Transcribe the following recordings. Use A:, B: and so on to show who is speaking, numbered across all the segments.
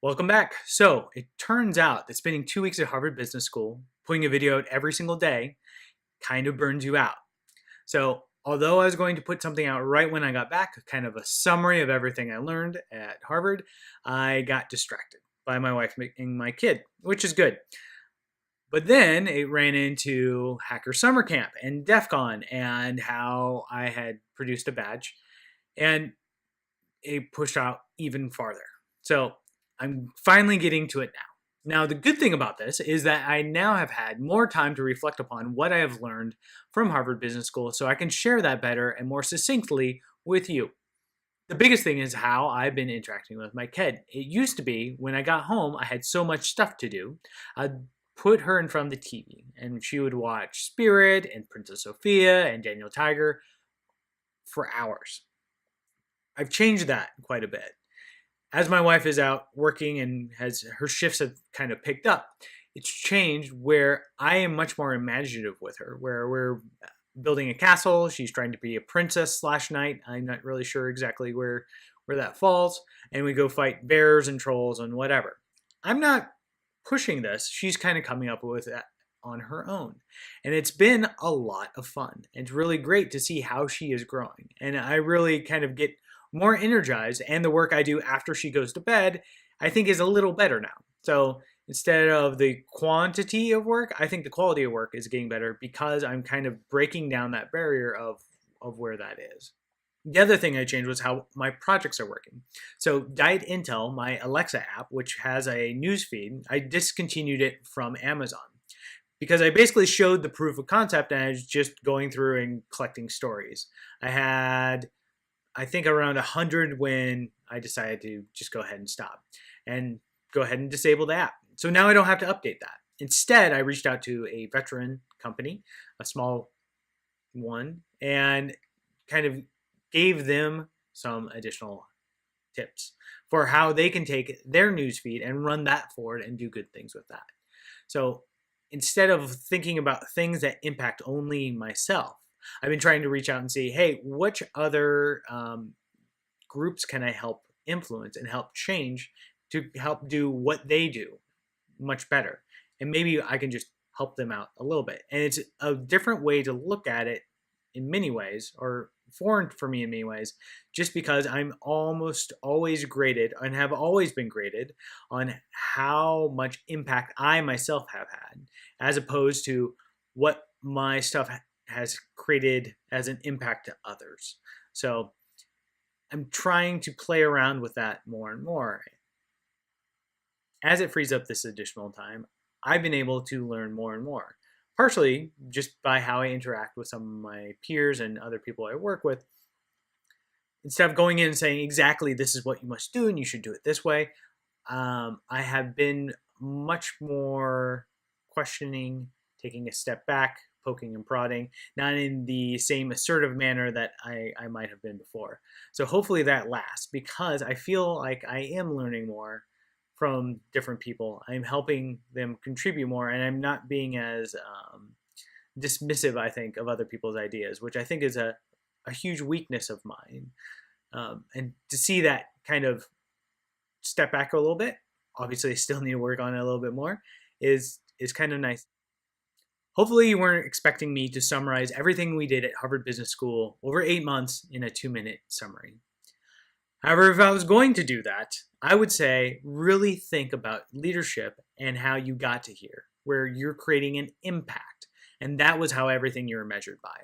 A: Welcome back. So it turns out that spending 2 weeks at Harvard Business School, putting a video out every single day, kind of burns you out. So although I was going to put something out right when I got back, kind of a summary of everything I learned at Harvard, I got distracted by my wife and my kid, which is good. But then it ran into Hacker Summer Camp and DEF CON and how I had produced a badge, and it pushed out even farther. So I'm finally getting to it now. Now, the good thing about this is that I now have had more time to reflect upon what I have learned from Harvard Business School so I can share that better and more succinctly with you. The biggest thing is how I've been interacting with my kid. It used to be when I got home, I had so much stuff to do. I'd put her in front of the TV and she would watch Spirit and Princess Sophia and Daniel Tiger for hours. I've changed that quite a bit. As my wife is out working and her shifts have kind of picked up, it's changed where I am much more imaginative with her, where we're building a castle. She's trying to be a princess / knight. I'm not really sure exactly where that falls. And we go fight bears and trolls and whatever. I'm not pushing this. She's kind of coming up with that on her own. And it's been a lot of fun. It's really great to see how she is growing. And I really kind of get more energized, and the work I do after she goes to bed, I think is a little better now. So instead of the quantity of work, I think the quality of work is getting better because I'm kind of breaking down that barrier of where that is. The other thing I changed was how my projects are working. So Diet Intel, my Alexa app, which has a news feed, I discontinued it from Amazon because I basically showed the proof of concept and I was just going through and collecting stories. I had, I think, around 100 when I decided to just go ahead and stop and go ahead and disable the app. So now I don't have to update that. Instead, I reached out to a veteran company, a small one, and kind of gave them some additional tips for how they can take their newsfeed and run that forward and do good things with that. So instead of thinking about things that impact only myself, I've been trying to reach out and see, hey, which other groups can I help influence and help change to help do what they do much better? And maybe I can just help them out a little bit. And it's a different way to look at it in many ways, or foreign for me in many ways, just because I'm almost always graded and have always been graded on how much impact I myself have had, as opposed to what my stuff has created as an impact to others. So I'm trying to play around with that more and more. As it frees up this additional time, I've been able to learn more and more, partially just by how I interact with some of my peers and other people I work with. Instead of going in and saying exactly this is what you must do and you should do it this way, I have been much more questioning, taking a step back, poking and prodding, not in the same assertive manner that I might have been before. So hopefully that lasts, because I feel like I am learning more from different people. I'm helping them contribute more, and I'm not being as dismissive, I think, of other people's ideas, which I think is a huge weakness of mine. And to see that kind of step back a little bit, obviously I still need to work on it a little bit more, is kind of nice. Hopefully you weren't expecting me to summarize everything we did at Harvard Business School over 8 months in a 2-minute summary. However, if I was going to do that, I would say really think about leadership and how you got to here, where you're creating an impact. And that was how everything you were measured by.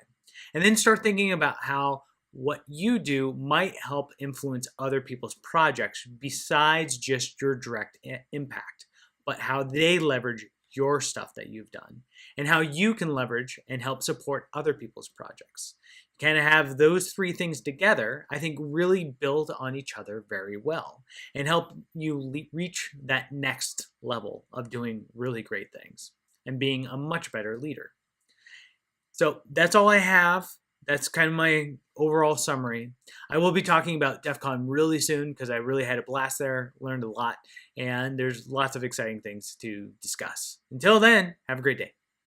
A: And then start thinking about how what you do might help influence other people's projects besides just your direct impact, but how they leverage your stuff that you've done and how you can leverage and help support other people's projects. You kind of have those 3 things together, I think, really build on each other very well and help you reach that next level of doing really great things and being a much better leader. So that's all I have. That's kind of my overall summary. I will be talking about DEF CON really soon because I really had a blast there, learned a lot, and there's lots of exciting things to discuss. Until then, have a great day.